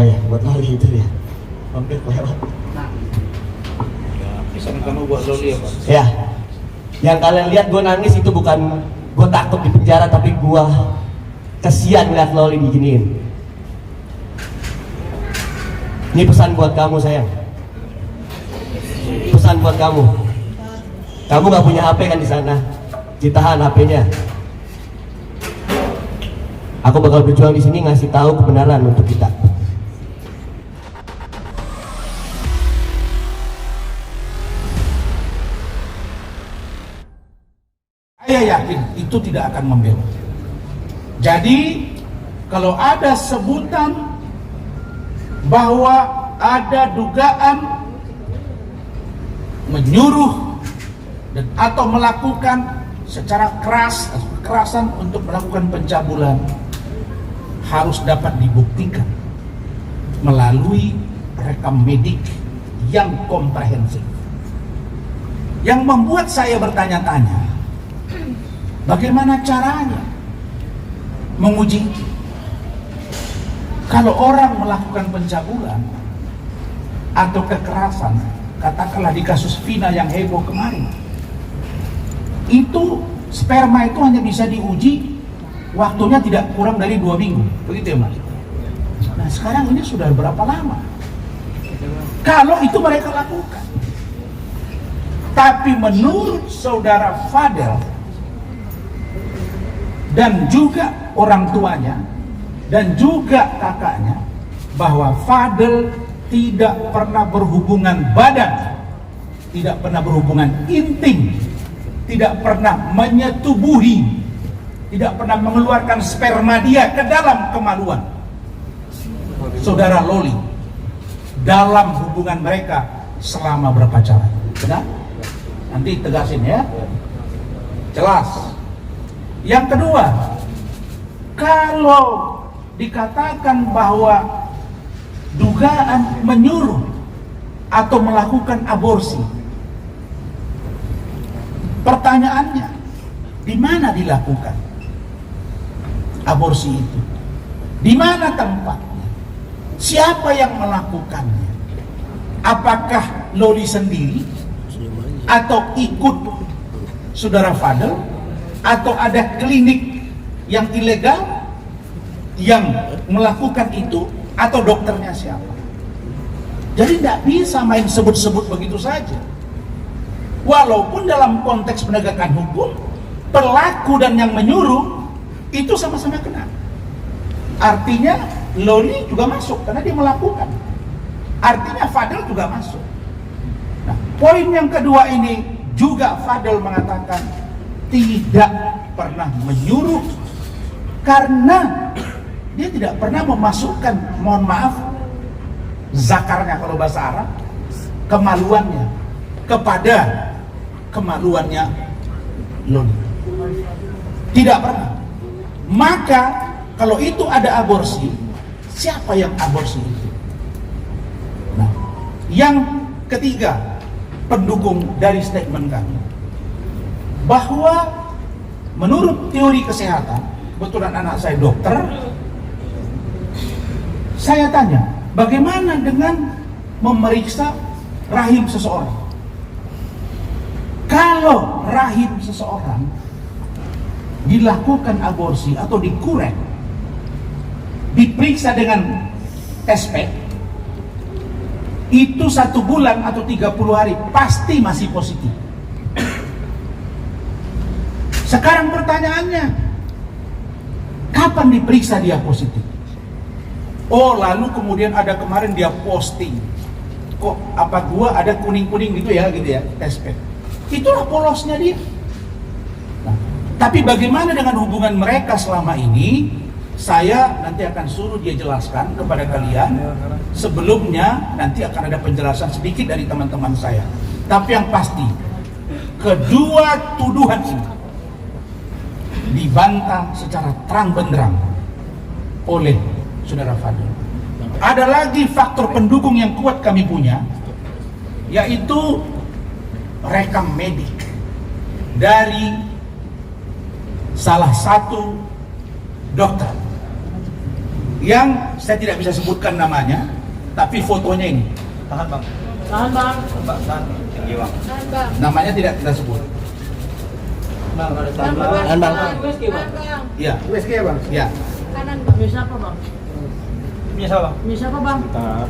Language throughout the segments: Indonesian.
Oh ya, buat loli itu dia. Mampir lewat. Bisa kamu buat loli apa? Ya, yang kalian lihat gue nangis itu bukan gue takut di penjara, tapi gue kesian ngeliat loli diginiin. Ini pesan buat kamu sayang. Pesan buat kamu. Kamu gak punya HP kan di sana? Ditahan HP-nya. Aku bakal berjuang di sini ngasih tahu kebenaran untuk kita. Saya yakin itu tidak akan membelok. Jadi kalau ada sebutan bahwa ada dugaan menyuruh dan atau melakukan secara keras atau kekerasan untuk melakukan pencabulan, harus dapat dibuktikan melalui rekam medik yang komprehensif. Yang membuat saya bertanya-tanya, bagaimana caranya menguji itu? Kalau orang melakukan pencabulan atau kekerasan, katakanlah di kasus Vina yang heboh kemarin, itu sperma itu hanya bisa diuji waktunya tidak kurang dari 2 minggu, begitu ya Mas? Nah sekarang ini sudah berapa lama? Kalau itu mereka lakukan, tapi menurut saudara Fadel dan juga orang tuanya dan juga kakaknya, bahwa Fadel tidak pernah berhubungan badan, tidak pernah berhubungan intim, tidak pernah menyetubuhi, tidak pernah mengeluarkan sperma dia ke dalam kemaluan saudara Loli dalam hubungan mereka selama berpacaran. Benar? Nanti tegasin ya, jelas. Yang kedua, kalau dikatakan bahwa dugaan menyuruh atau melakukan aborsi, pertanyaannya, di mana dilakukan aborsi itu? Di mana tempatnya? Siapa yang melakukannya? Apakah Loli sendiri atau ikut saudara Fadel, atau ada klinik yang ilegal yang melakukan itu, atau dokternya siapa? Jadi tidak bisa main sebut-sebut begitu saja. Walaupun dalam konteks penegakan hukum, pelaku dan yang menyuruh itu sama-sama kena. Artinya Loli juga masuk karena dia melakukan. Artinya Fadel juga masuk. Nah, poin yang kedua ini juga Fadel mengatakan tidak pernah menyuruh karena dia tidak pernah memasukkan, mohon maaf, zakarnya kalau bahasa Arab, kemaluannya kepada kemaluannya Loli. Tidak pernah. Maka kalau itu ada aborsi, siapa yang aborsi itu? Nah, yang ketiga, pendukung dari statement kami, bahwa menurut teori kesehatan, kebetulan anak saya dokter, saya tanya, bagaimana dengan memeriksa rahim seseorang? Kalau rahim seseorang dilakukan aborsi atau dikurek, diperiksa dengan SP, itu 1 bulan atau 30 hari pasti masih positif. Sekarang pertanyaannya, kapan diperiksa dia positif? Oh, lalu kemudian ada kemarin dia posting, kok apa gua ada kuning-kuning gitu ya SP. Itulah polosnya dia. Nah, tapi bagaimana dengan hubungan mereka selama ini? Saya nanti akan suruh dia jelaskan kepada kalian. Sebelumnya nanti akan ada penjelasan sedikit dari teman-teman saya. Tapi yang pasti, kedua tuduhan ini dibantah secara terang benderang oleh saudara Fadel. Ada lagi faktor pendukung yang kuat kami punya, yaitu rekam medik dari salah satu dokter yang saya tidak bisa sebutkan namanya, tapi fotonya ini. Tahan bang. Tahan bang. Tahan. Tinggi bang. Tahan bang. Namanya tidak kita sebut. Tahan bang. Tahan, bang. Tahan bang. Iya. USG ya bang. Iya. Kanan bang. Mie siapa bang? Mie siapa bang? Mie siapa bang? Bentar.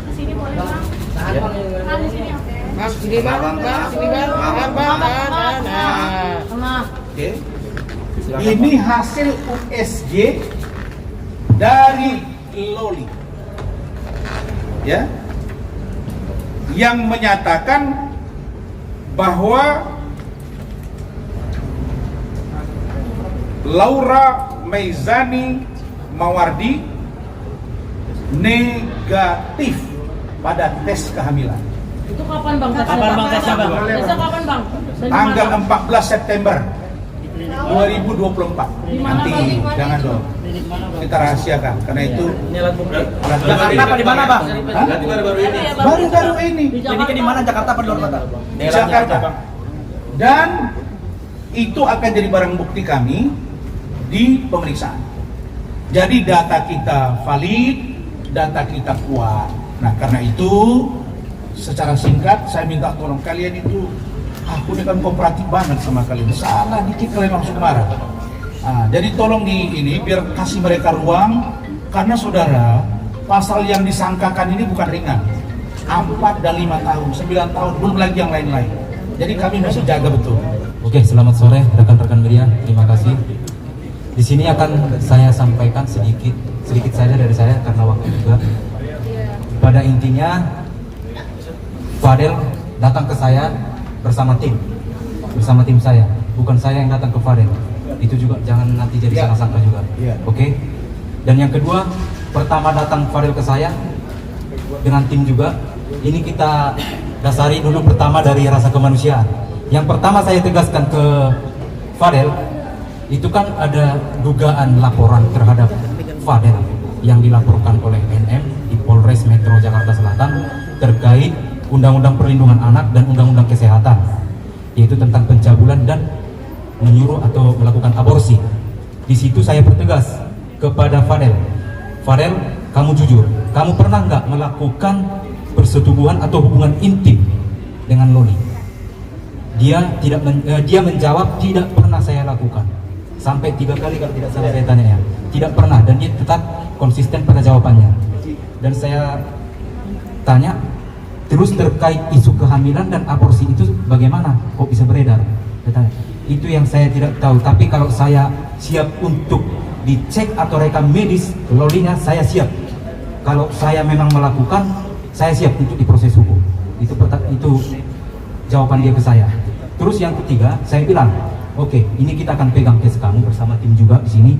Kesini boleh bang. Tahan bang. Tahan di sini oke. Bang, sini bang, sini bang, bang, Tengah. Oke. Silakan, Ini hasil USG dari Loli. Ya. Yang menyatakan bahwa Laura Meizani Mawardi negatif pada tes kehamilan. Itu kapan bang? Kapan bang tesnya bang? Tesnya kapan bang? Tanggal 14 September 2024. Di mana, Nanti Bang? jangan dong. Kita rahasiakan karena itu Ini alat bukti. alat bukti. Jakarta apa di mana bang? Hah? Baru-baru ini. Baru-baru ini Ini di mana? Jakarta apa di luar kota? di Jakarta. Dan itu akan jadi barang bukti kami di pemeriksaan. Jadi data kita valid, data kita kuat. Nah karena itu secara singkat saya minta tolong kalian itu, aku ini kan kooperatif banget sama kalian, salah dikit kalian langsung marah. Nah, jadi tolong ini biar kasih mereka ruang, karena saudara pasal yang disangkakan ini bukan ringan, 4 dan 5 tahun, 9 tahun, belum lagi yang lain-lain. Jadi kami mesti jaga betul. Oke, selamat sore rekan-rekan media. Terima kasih. Di sini akan saya sampaikan sedikit saja dari saya karena waktu juga. Pada intinya, Fadel datang ke saya bersama tim saya, bukan saya yang datang ke Fadel. Itu juga jangan nanti jadi salah sangka juga. Oke. Dan yang kedua, pertama datang Fadel ke saya dengan tim juga. Ini kita dasari dulu pertama dari rasa kemanusiaan. Yang pertama saya tegaskan ke Fadel, itu kan ada dugaan laporan terhadap Fadel yang dilaporkan oleh NM di Polres Metro Jakarta Selatan terkait Undang-Undang Perlindungan Anak dan Undang-Undang Kesehatan, yaitu tentang pencabulan dan menyuruh atau melakukan aborsi. Di situ saya pertegas kepada Fadel, kamu jujur, kamu pernah nggak melakukan persetubuhan atau hubungan intim dengan Loli? Dia menjawab tidak pernah saya lakukan. Sampai 3 kali kalau tidak salah saya tanya, tidak pernah, dan dia tetap konsisten pada jawabannya. Dan saya tanya terus terkait isu kehamilan dan aborsi itu bagaimana kok bisa beredar? Saya tanya. Itu yang saya tidak tahu. Tapi kalau saya siap untuk dicek atau rekam medis Lolinya, saya siap. Kalau saya memang melakukan, saya siap untuk diproses hukum. Itu jawaban dia ke saya. Terus yang ketiga, saya bilang, oke, ini kita akan pegang case kamu bersama tim juga di sini.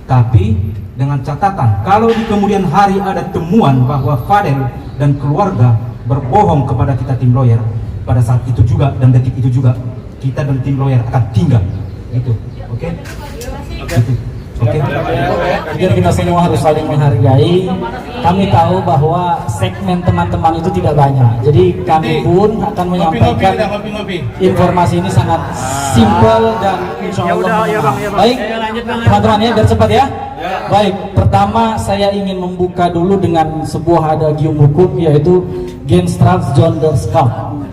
Tapi dengan catatan, kalau di kemudian hari ada temuan bahwa Fadel dan keluarga berbohong kepada kita tim lawyer, pada saat itu juga dan detik itu juga kita dan tim lawyer akan tinggal. Itu, oke? Gitu. Oke. Biar kita semua harus saling menghargai. Kami tahu bahwa segmen teman-teman itu tidak banyak. Jadi kami pun akan menyampaikan informasi ini sangat simpel dan insya Allah baik. Teman-teman ya, biar cepat ya. Baik, pertama saya ingin membuka dulu dengan sebuah adagium hukum, yaitu gens transgender scam,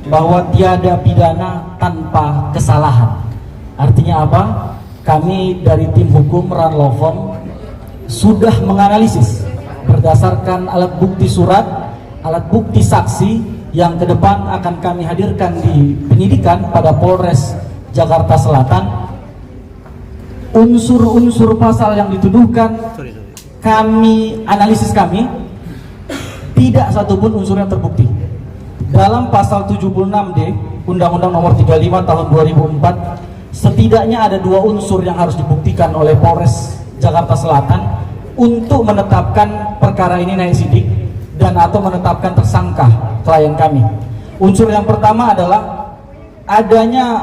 bahwa tiada pidana tanpa kesalahan. Artinya apa? Kami dari tim hukum Run Law Firm sudah menganalisis berdasarkan alat bukti surat, alat bukti saksi yang ke depan akan kami hadirkan di penyidikan pada Polres Jakarta Selatan. Unsur-unsur pasal yang dituduhkan kami analisis, tidak satupun unsur yang terbukti. Dalam pasal 76D Undang-Undang Nomor 35 Tahun 2004, setidaknya ada 2 unsur yang harus dibuktikan oleh Polres Jakarta Selatan untuk menetapkan perkara ini naik sidik dan atau menetapkan tersangka klien kami. Unsur yang pertama adalah adanya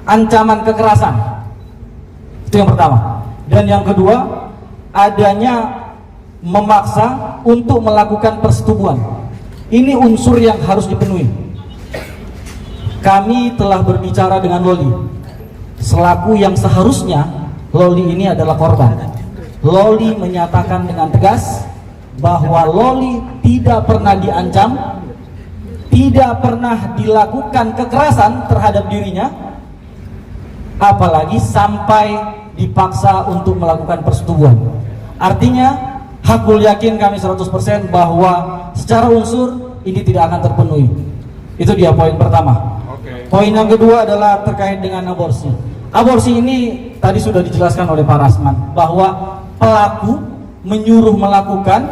ancaman kekerasan. Itu yang pertama. Dan yang kedua, adanya memaksa untuk melakukan persetubuhan. Ini unsur yang harus dipenuhi. Kami telah berbicara dengan Loli selaku yang seharusnya Loli ini adalah korban. Loli menyatakan dengan tegas bahwa Loli tidak pernah diancam, tidak pernah dilakukan kekerasan terhadap dirinya, apalagi sampai dipaksa untuk melakukan persetubuhan. Artinya, hakul yakin kami 100% bahwa secara unsur ini tidak akan terpenuhi. Itu dia poin pertama. Poin yang kedua adalah terkait dengan aborsi. Aborsi ini tadi sudah dijelaskan oleh Pak Rasman bahwa pelaku menyuruh melakukan,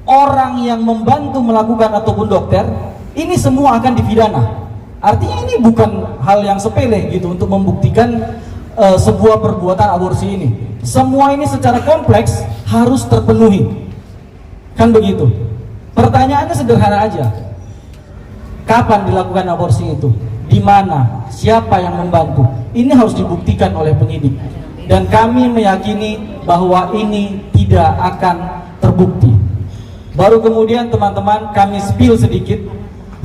orang yang membantu melakukan ataupun dokter, ini semua akan dipidana. Artinya ini bukan hal yang sepele gitu untuk membuktikan sebuah perbuatan aborsi ini. Semua ini secara kompleks harus terpenuhi. Kan begitu. Pertanyaannya sederhana aja. Kapan dilakukan aborsi itu? Di mana? Siapa yang membantu? Ini harus dibuktikan oleh penyidik. Dan kami meyakini bahwa ini tidak akan terbukti. Baru kemudian teman-teman kami spill sedikit.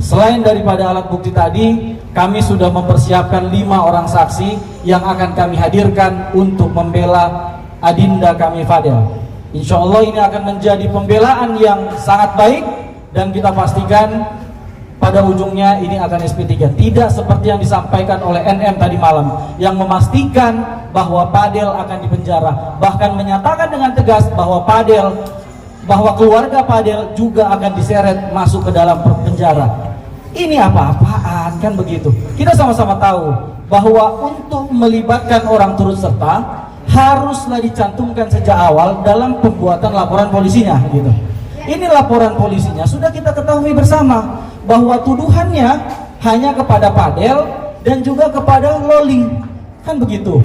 Selain daripada alat bukti tadi, kami sudah mempersiapkan 5 orang saksi yang akan kami hadirkan untuk membela adinda kami Fadel. Insya Allah ini akan menjadi pembelaan yang sangat baik, dan kita pastikan pada ujungnya ini akan SP3. Tidak seperti yang disampaikan oleh NM tadi malam, yang memastikan bahwa Fadel akan dipenjara, bahkan menyatakan dengan tegas bahwa keluarga Fadel juga akan diseret masuk ke dalam penjara. Ini apa-apaan, kan begitu. Kita sama-sama tahu bahwa untuk melibatkan orang turut serta haruslah dicantumkan sejak awal dalam pembuatan laporan polisinya gitu. Ini laporan polisinya sudah kita ketahui bersama bahwa tuduhannya hanya kepada Fadel dan juga kepada Loli, kan begitu.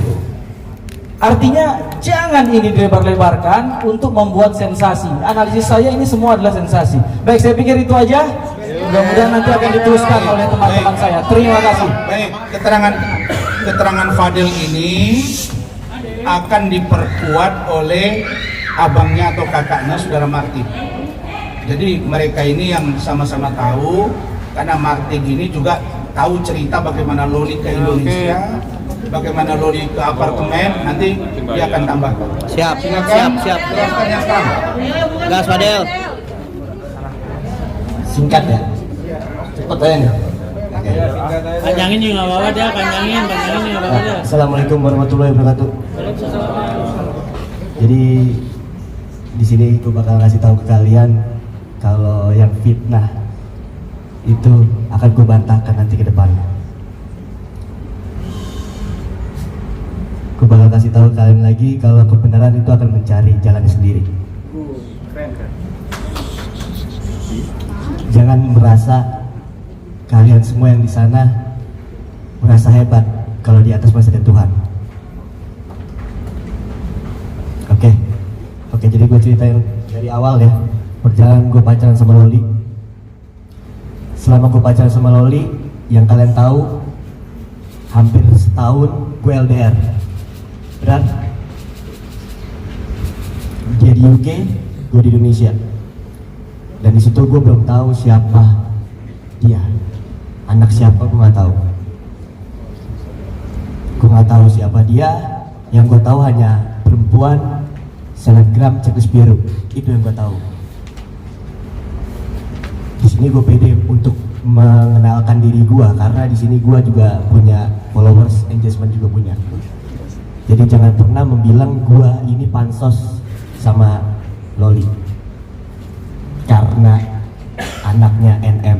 Artinya jangan ini dilebar-lebarkan untuk membuat sensasi. Analisis saya ini semua adalah sensasi. Baik, saya pikir itu aja. Mudah-mudahan nanti akan diteruskan oleh teman-teman saya. Terima kasih. Baik, keterangan Fadel ini akan diperkuat oleh abangnya atau kakaknya saudara Martin. Jadi mereka ini yang sama-sama tahu, karena Martin ini juga tahu cerita bagaimana Loli ke Indonesia, bagaimana Loli ke apartemen. Nanti dia akan tambahkan. Siap. Jelaskan yang sama. Gas Fadel. Singkat ya. Cepat aja nih. Oke. Panjangin juga nggak apa-apa dia, panjangin juga nggak apa-apa dia. Assalamualaikum warahmatullahi wabarakatuh. Jadi di sini gue bakal kasih tahu ke kalian kalau yang fitnah itu akan gue bantahkan nanti ke depan. Gue bakal kasih tahu ke kalian lagi kalau kebenaran itu akan mencari jalannya sendiri. Jangan merasa kalian semua yang di sana merasa hebat kalau di atas masih ada Tuhan. Oke, jadi gue ceritain dari awal ya. Perjalanan gue pacaran sama Loli. Selama gue pacaran sama Loli, yang kalian tahu, hampir setahun gue LDR. Benar? Dia di UK, gue di Indonesia. Dan di situ gue belum tahu siapa dia, anak siapa gue nggak tahu. Gue nggak tahu siapa dia. Yang gue tahu hanya perempuan, selebgram, checklist biru. Itu yang gue tahu. Di sini gue pede untuk mengenalkan diri gue karena di sini gue juga punya followers, engagement juga punya. Jadi jangan pernah membilang gue ini pansos sama Loli karena anaknya NM.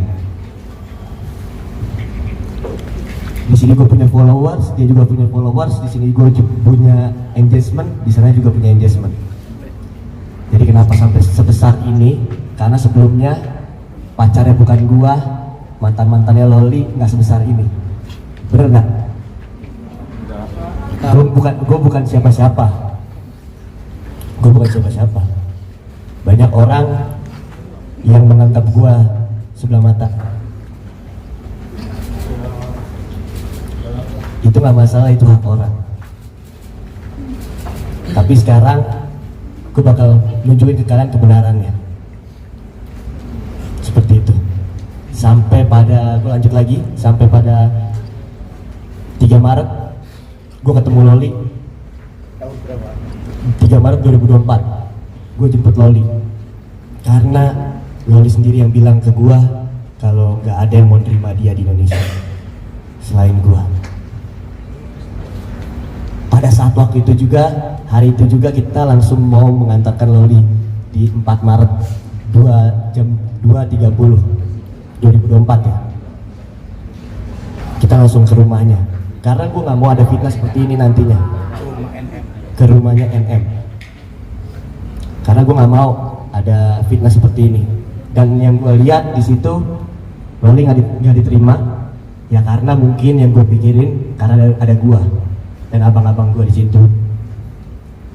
Di sini gue punya followers, dia juga punya followers. Di sini gue punya engagement, di sana juga punya engagement. Jadi kenapa sampai sebesar ini? Karena sebelumnya pacarnya bukan gue, mantan-mantannya Loli nggak sebesar ini. Bener nggak? Gue bukan siapa-siapa. Gue bukan siapa-siapa. Banyak orang yang menganggap gue sebelah mata. Itu nggak masalah, itu hak orang. Tapi sekarang gue bakal nunjukin ke kalian kebenarannya. Seperti itu. Sampai pada, gue lanjut lagi, sampai pada 3 Maret gue ketemu Loli. 3 Maret 2024 gue jemput Loli karena Loli sendiri yang bilang ke gue kalau nggak ada yang mau terima dia di Indonesia selain gue. Pada saat waktu itu juga, hari itu juga kita langsung mau mengantarkan Loli di 4 Maret 2 jam 2.30 2024 ya. Kita langsung ke rumahnya karena gue nggak mau ada fitnah seperti ini nantinya, ke rumahnya NM, karena gue nggak mau ada fitnah seperti ini. Dan yang gue lihat di situ Loli nggak diterima ya, karena mungkin yang gue pikirin karena ada gue dan abang-abang gue di situ.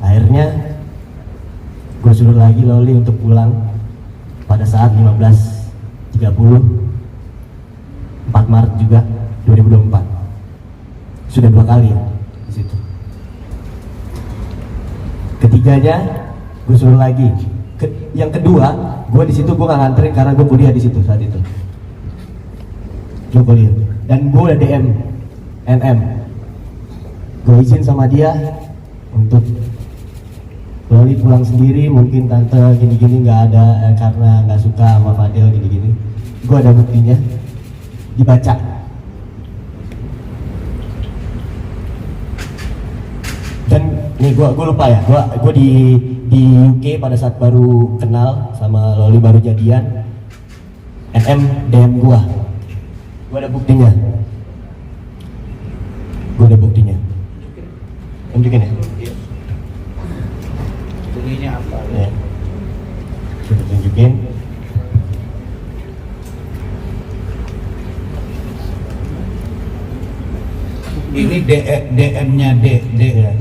Akhirnya gue suruh lagi Loli untuk pulang pada saat 15.30 4 Maret juga 2024. Sudah 2 kali ya di situ. Ketiganya gue suruh lagi. Yang kedua, gue di situ gue nggak nganterin karena gue kuliah di situ saat itu. Gue kuliah dan gue udah DM NM. Gue izin sama dia untuk Loli pulang sendiri, mungkin tante gini-gini nggak ada karena nggak suka sama Fadel gini-gini. Gue ada buktinya, dibaca. Dan nih gue lupa ya, gue di UK pada saat baru kenal sama Loli, baru jadian, NM DM gue ada buktinya. Gue ada buktinya. Tunjukin ya. Bunyinya apa? Ya. Kita tunjukin. Ini DM-nya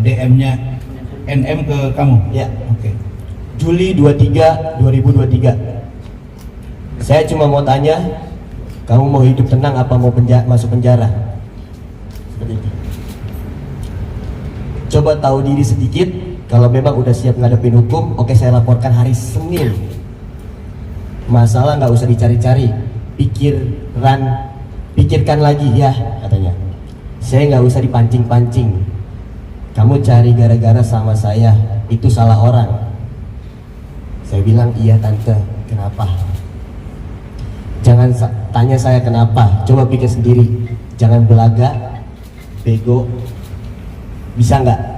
DM-nya NM ke kamu? Ya. Oke. Juli 23 2023. Saya cuma mau tanya, kamu mau hidup tenang apa mau masuk penjara? Seperti itu. Coba tahu diri sedikit. Kalau memang udah siap ngadepin hukum, oke, saya laporkan hari Senin. Masalah nggak usah dicari-cari, pikirkan lagi ya katanya. Saya nggak usah dipancing-pancing. Kamu cari gara-gara sama saya, itu salah orang. Saya bilang iya tante, kenapa? Jangan tanya saya kenapa, coba pikir sendiri. Jangan belaga, bego, bisa nggak?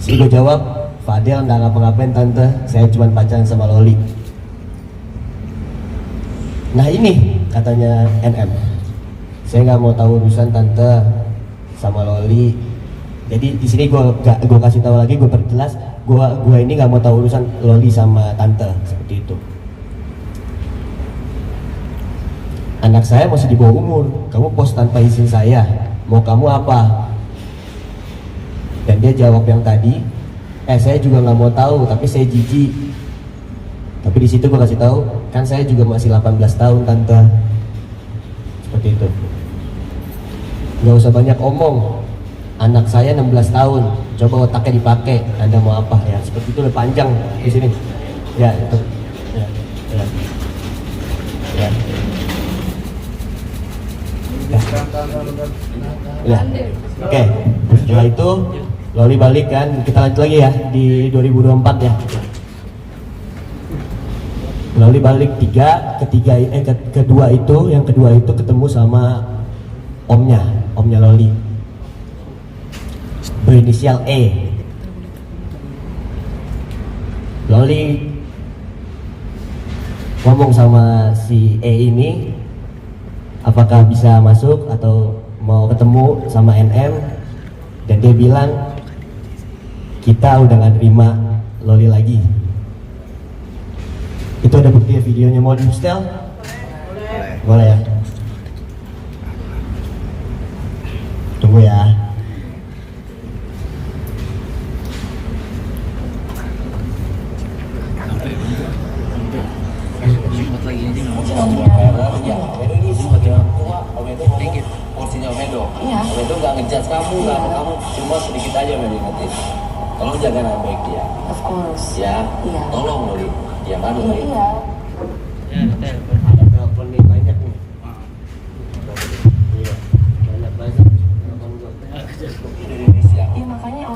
Gue jawab, Fadel nggak ngapa-ngapain tante, saya cuma pacaran sama Loli. Nah ini katanya NM, saya nggak mau tahu urusan tante sama Loli. Jadi di sini gue kasih tahu lagi, gue perjelas, gue ini nggak mau tahu urusan Loli sama tante seperti itu. Anak saya masih di bawah umur, kamu post tanpa izin saya, mau kamu apa? Dan dia jawab yang tadi, saya juga nggak mau tahu, tapi saya jijik. Tapi di situ gue kasih tahu, kan saya juga masih 18 tahun tante. Seperti itu. Nggak usah banyak omong. Anak saya 16 tahun, coba otaknya dipakai. Anda mau apa ya? Seperti itu udah panjang di sini. Ya itu. Ya. Ya. Oke. Setelah itu Loli balik kan, kita lanjut lagi ya di 2024 ya. Loli balik kedua itu ketemu sama omnya Loli, berinisial E. Loli ngomong sama si E ini, apakah bisa masuk atau mau ketemu sama NM, dan dia bilang kita udah gak terima Loli lagi. Itu ada bukti videonya, mau di setel? Boleh ya. Tunggu ya. Porsinya Omedo. Omedo nggak ngejudge kamu, kamu cuma sedikit aja mengingetin. Tolong jaga nama baik dia. Of course. Ya. Iya. Tolong Loli. Ya kan Loli. Iya. Ada telepon nih banyak nih. Iya. Banyak. Indonesia. Iya makanya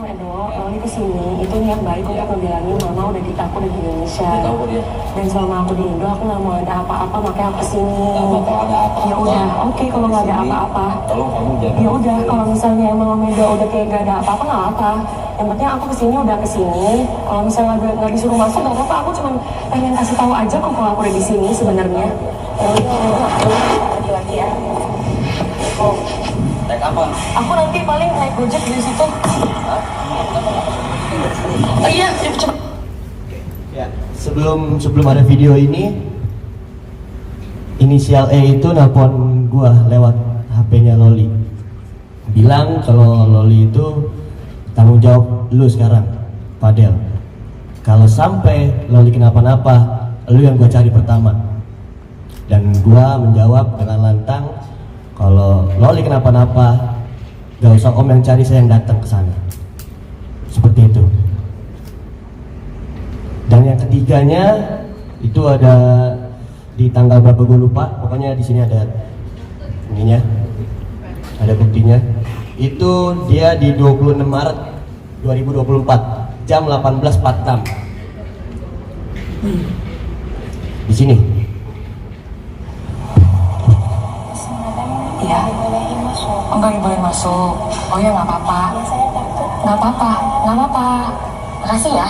niat baik untuk ngebilangin mama udah aku udah di Indonesia. Dia tahu dia. Dan selama aku di Indo aku nggak mau ada apa-apa, makanya aku kesini. Kalau ada apa-apa. Ya udah, oke kalau nggak ada apa-apa. Tolong kamu jaga. Ya udah, kalau misalnya emang Om Edo udah kayak gak ada apa-apa nggak apa. Yang penting aku kesini udah kesini. Kalau misalnya nggak disuruh masuk nggak apa-apa. Aku cuma pengen kasih tahu aja kok kalau aku udah di sini sebenarnya. Ya udah, lagi ya. Oh. Naik apa? Aku nanti paling naik Gojek di situ. Oh iya, cepet. Ya, sebelum ada video ini, inisial E itu nelpon gua lewat HP-nya Loli. Bilang kalau Loli itu tanggung jawab lu sekarang, Fadel. Kalau sampai Loli kenapa-napa, lu yang gua cari pertama. Dan gua menjawab dengan lantang, kalau Loli kenapa-napa, gak usah om yang cari, saya yang datang ke sana. Seperti itu. Dan yang ketiganya itu ada di tanggal berapa gue lupa, pokoknya di sini ada ininya, ada buktinya. Itu dia di 26 Maret 2024 jam 18.46 di sini. Iya. Oh nggak boleh masuk. Oh ya nggak apa-apa. Nggak apa-apa, nggak apa-apa. Makasih ya.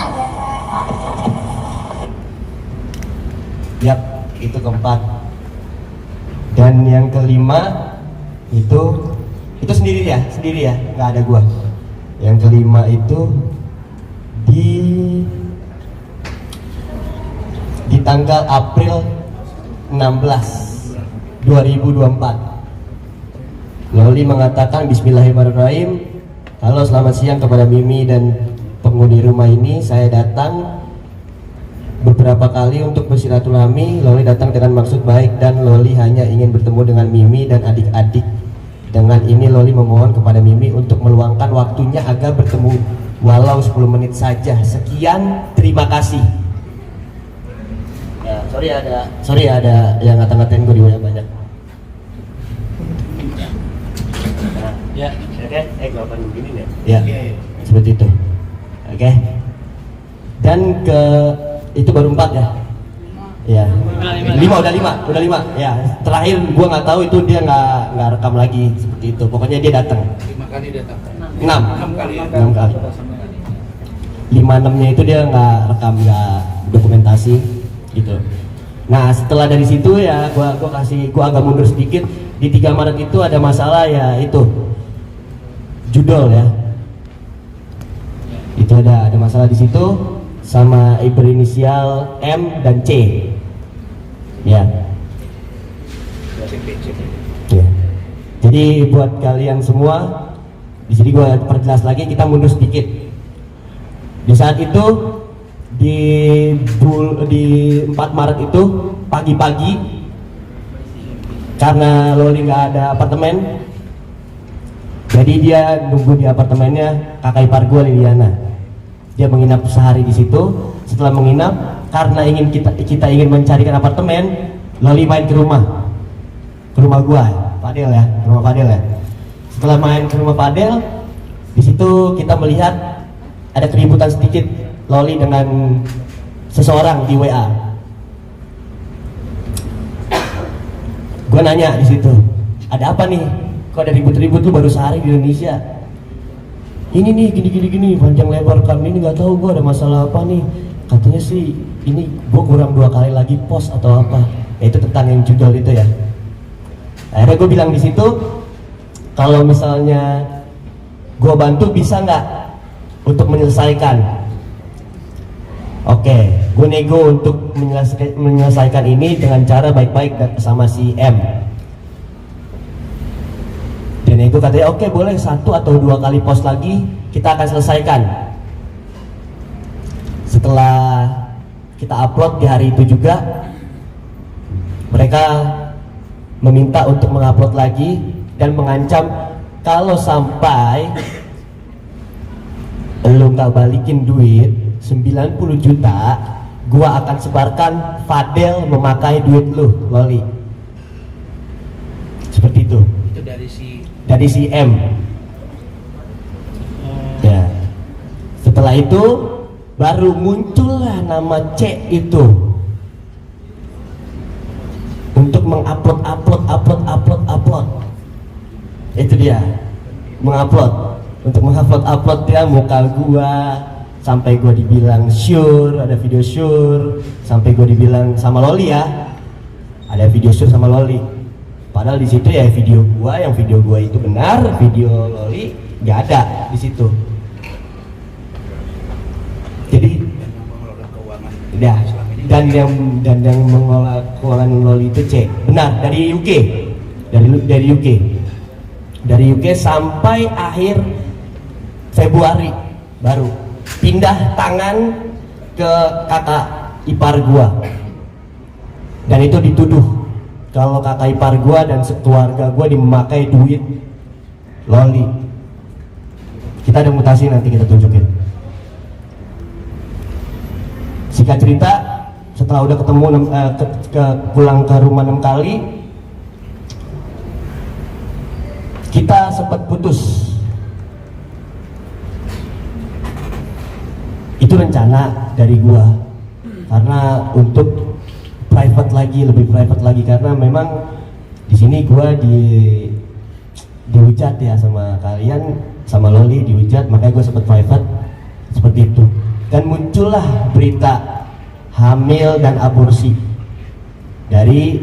Yap, itu keempat. Dan yang kelima itu sendiri ya, nggak ada gua. Yang kelima itu di tanggal April 16 2024. Loli mengatakan Bismillahirrahmanirrahim. Halo, selamat siang kepada Mimi dan penghuni rumah ini. Saya datang beberapa kali untuk bersilaturahmi. Loli datang dengan maksud baik dan Loli hanya ingin bertemu dengan Mimi dan adik-adik. Dengan ini Loli memohon kepada Mimi untuk meluangkan waktunya agar bertemu walau 10 menit saja. Sekian, terima kasih. Ya, sorry ada yang ngata-ngatain gue di WA banyak. Nah, Ya. oke, gampang begini ya. Ya, seperti itu. Oke. Dan itu baru 4 ya. Ya. 5 udah 5. Ya, terakhir gua nggak tahu itu dia nggak rekam lagi seperti itu. Pokoknya dia datang. 5 kali datang. 6 kali ya. 6 kali. 5-6-nya itu dia nggak rekam, nggak dokumentasi gitu. Nah, setelah dari situ ya gua agak mundur sedikit. Di 3 Maret itu ada masalah ya itu. Judul ya. Itu ada masalah di situ sama berinisial M dan C. Ya. Ya. Jadi buat kalian semua, di sini gue perjelas lagi, kita mundur sedikit. Di saat itu di 4 Maret itu pagi-pagi, karena Loli nggak ada apartemen, jadi dia nunggu di apartemennya kakak ipar gue, Liliana. Dia menginap sehari di situ. Setelah menginap, karena kita ingin mencarikan apartemen, Loli main ke rumah gua, Fadel ya, rumah Fadel ya. Setelah main ke rumah Fadel, di situ kita melihat ada keributan sedikit Loli dengan seseorang di WA. Gua nanya di situ, ada apa nih? Kok ada ribut-ribut, lu baru sehari di Indonesia? Ini nih gini panjang lebar kami ini, nggak tahu gua ada masalah apa nih. Katanya sih ini gua kurang 2 kali lagi pos atau apa. Ya, itu tentang yang judul itu ya. Akhirnya gue bilang di situ, kalau misalnya gue bantu bisa nggak untuk menyelesaikan. Oke, gue nego untuk menyelesaikan ini dengan cara baik-baik sama si M. Dan nego katanya oke, boleh 1 atau 2 kali pos lagi kita akan selesaikan. Setelah kita upload di hari itu juga, mereka meminta untuk mengupload lagi dan mengancam kalau sampai lu nggak balikin duit 90 juta, gua akan sebarkan Fadel memakai duit lu, Loli. Seperti itu. Itu dari si M. Ya. Setelah itu baru muncullah nama C itu untuk mengupload. Itu dia, mengupload dia muka gua, sampai gua dibilang sure, ada video sure, sampai gua dibilang sama Loli ya, ada video sure sama Loli. Padahal di situ ya video gua itu benar, video Loli nggak ada di situ. Jadi ya, dan yang mengelola keuangan Loli itu C, benar, dari UK, dari UK sampai akhir Februari baru pindah tangan ke kakak ipar gua, dan itu dituduh kalau kakak ipar gua dan sekeluarga gua memakai duit Loli. Kita ada mutasi, nanti kita tunjukin. Singkat cerita, setelah udah ketemu pulang ke rumah 6 kali, kita sempat putus. Itu rencana dari gua, karena untuk lebih private lagi, karena memang di sini gua dihujat ya sama kalian, sama Loli dihujat, makanya gua sempat private seperti itu. Dan muncullah berita hamil dan aborsi dari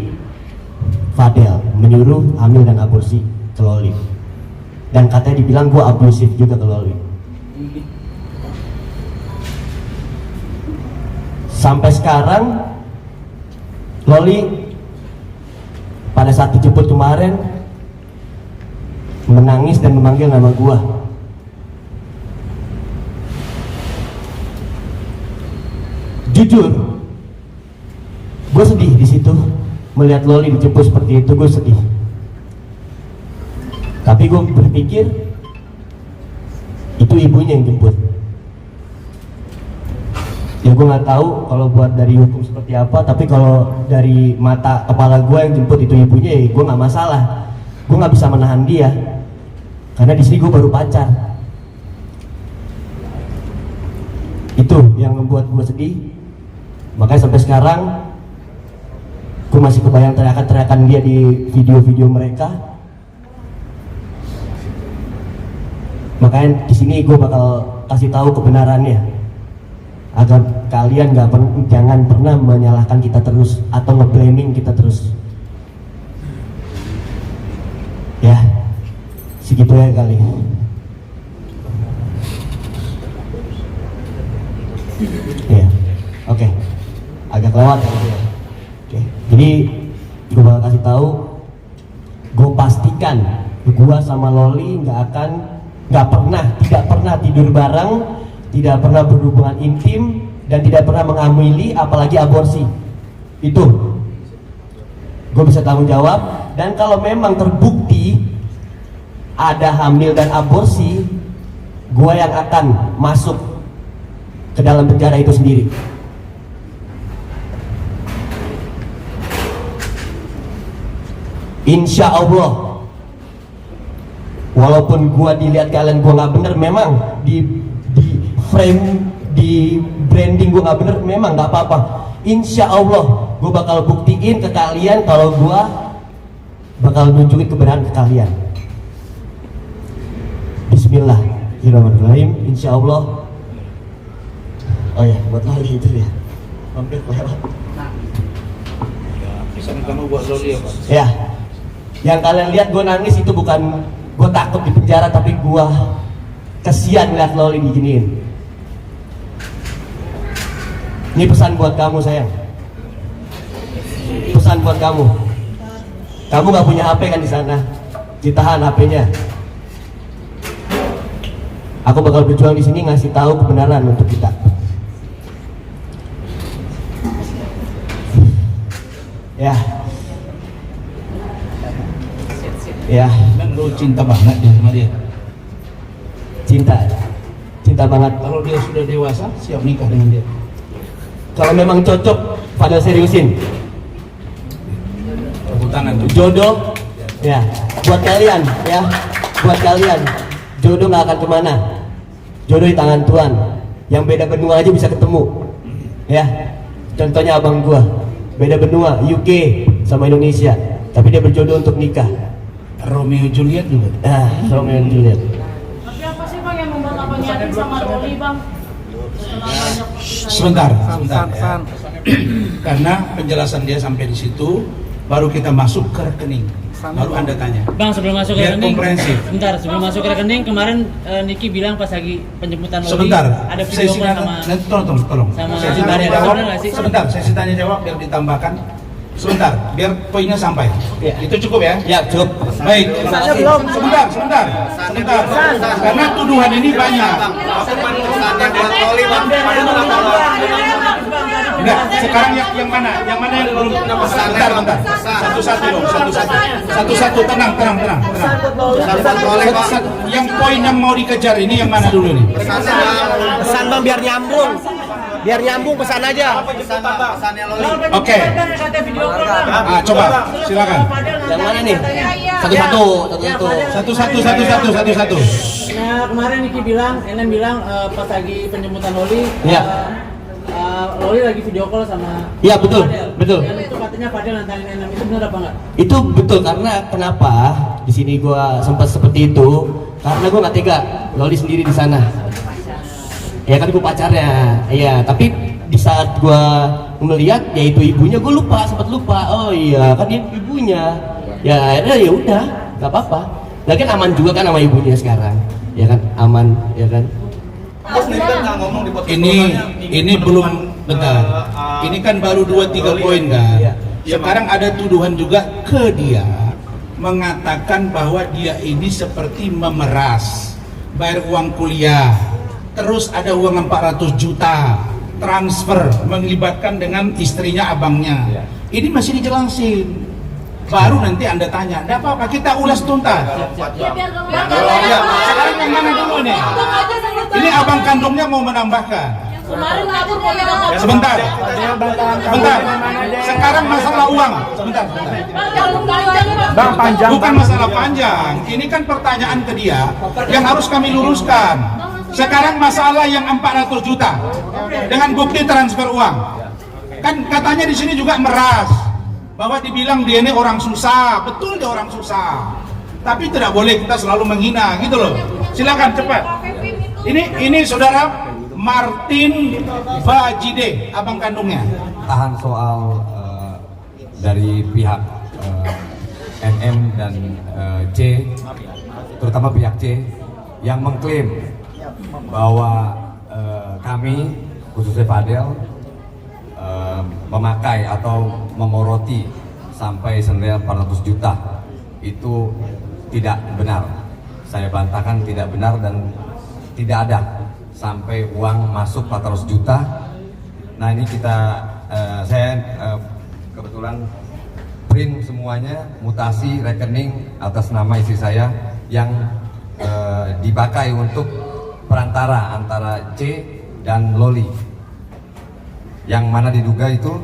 Fadel, menyuruh hamil dan aborsi ke Loli, dan katanya dibilang gua abusif juga ke Loli. Sampai sekarang Loli pada saat dijemput kemarin menangis dan memanggil nama gua. Jujur, gue sedih di situ melihat Loli dijemput seperti itu, gue sedih. Tapi gue berpikir itu ibunya yang jemput. Ya gue nggak tahu kalau buat dari hukum seperti apa, tapi kalau dari mata kepala gue yang jemput itu ibunya, ya gue nggak masalah. Gue nggak bisa menahan dia, karena di sini gue baru pacar. Itu yang membuat gue sedih. Makanya sampai sekarang gue masih kebayang teriakan-teriakan dia di video-video mereka. Makanya di sini gue bakal kasih tahu kebenarannya, agar kalian jangan pernah menyalahkan kita terus atau nge-blaming kita terus. Ya, segitu ya kali. Ya, oke. Agak lewat ya. Oke. Jadi gue bakal kasih tahu, gue pastikan gue sama Loli tidak pernah tidur bareng, tidak pernah berhubungan intim, dan tidak pernah menghamili, apalagi aborsi. Itu gue bisa tanggung jawab. Dan kalau memang terbukti ada hamil dan aborsi, gue yang akan masuk ke dalam penjara itu sendiri. Insya Allah, walaupun gua dilihat kalian gua nggak bener, memang di frame, di branding gua nggak bener, memang nggak apa-apa. Insya Allah, gua bakal buktiin ke kalian kalau gua bakal nunjukin kebenaran ke kalian. Bismillahirrahmanirrahim. Insya Allah. Oh ya, buat Loli itu ya. Hampir lewat. Bisa kamu buat Loli apa? Ya. Yang kalian lihat gue nangis itu bukan gue takut di penjara, tapi gue kesian ngeliat Loli diginiin. Ini pesan buat kamu sayang, pesan buat kamu. Kamu nggak punya HP kan di sana, ditahan HP-nya. Aku bakal berjuang di sini ngasih tahu kebenaran untuk kita. Ya. Ya, Dan lu cinta banget ya sama dia. Cinta banget. Kalau dia sudah dewasa, siap nikah dengan dia. Kalau memang cocok, pada seriusin. Tepuk tangan tuh. Jodoh, ya, buat kalian, ya, buat kalian, jodoh nggak akan kemana. Jodoh di tangan Tuhan. yang beda benua aja bisa ketemu. Ya, contohnya abang gua, beda benua, UK sama Indonesia, tapi dia berjodoh untuk nikah. Romeo Juliet juga. Romeo dan Juliet. Tapi apa sih bang yang membuat abang yakin sama Loli bang? Setelah banyak Sebentar ya. Karena penjelasan dia sampai di situ, baru kita masuk ke rekening. Baru Anda tanya. Bang, sebelum masuk ke Biar rekening, komprehensif. sebentar, sebelum masuk ke rekening kemarin Niki bilang pas lagi penjemputan Loli Sebentar, ada video call sama tolong. sama Sesi Bang tanya Daniel. jawab. Bener nggak sih? Sebentar, sesi tanya jawab biar ditambahkan. Sebentar, biar poinnya sampai. Ya. Itu cukup ya? Ya, cukup. Baik. Sebentar. Karena tuduhan ini banyak. Enggak, sekarang yang mana? Yang mana yang belum? Bentar. Satu-satu, tenang. Yang poin yang mau dikejar ini yang mana dulu nih? Pesan bang biar nyambung pesan aja. Oke. Coba, silakan. Yang mana nih? Satu-satu. Nah, kemarin Niki bilang, Enen bilang pas lagi penjemputan Loli, Iya. Loli lagi video call sama Iya, betul, Fadel. betul. Dan itu katanya Fadel nantangin Enen, itu benar apa enggak? Itu betul, karena kenapa di sini gua sempat seperti itu? Karena gua nggak tega Loli sendiri di sana. Ya kan gua pacarnya, iya. Tapi di saat gua melihat, yaitu ibunya, gua sempat lupa. Oh iya, kan dia ibunya. Ya akhirnya ya udah, nggak apa-apa. Lagi kan aman juga kan sama ibunya sekarang, ya kan aman, ya kan. Ini belum bentar. Ini kan baru 2-3 poin kan. Sekarang ada tuduhan juga ke dia mengatakan bahwa dia ini seperti memeras, bayar uang kuliah, terus ada uang 400 juta transfer melibatkan dengan istrinya abangnya. Ini masih dijelasin. Baru nanti Anda tanya. Enggak apa-apa, kita ulas tuntas. Ya biar Sekarang yang mana dulu nih? Ini abang kandungnya mau menambahkan. kemarin lapor polisi. Sebentar. Sekarang masalah uang. Sebentar. Bang panjang. Bukan masalah panjang. Ini kan pertanyaan ke dia yang harus kami luruskan. Sekarang masalah yang 400 juta dengan bukti transfer uang. Kan katanya di sini juga meras bahwa dibilang dia ini orang susah. Betul dia orang susah. Tapi tidak boleh kita selalu menghina gitu loh. Silakan cepat. Ini saudara Martin Bajide, abang kandungnya. Tahan soal dari pihak NM dan C, terutama pihak C yang mengklaim bahwa kami khususnya Fadel memakai atau memoroti sampai senilai 400 juta. Itu tidak benar. Saya bantahkan tidak benar dan tidak ada sampai uang masuk 400 juta. Nah ini saya kebetulan print semuanya, mutasi rekening atas nama istri saya yang dipakai untuk perantara antara C dan Loli, yang mana diduga itu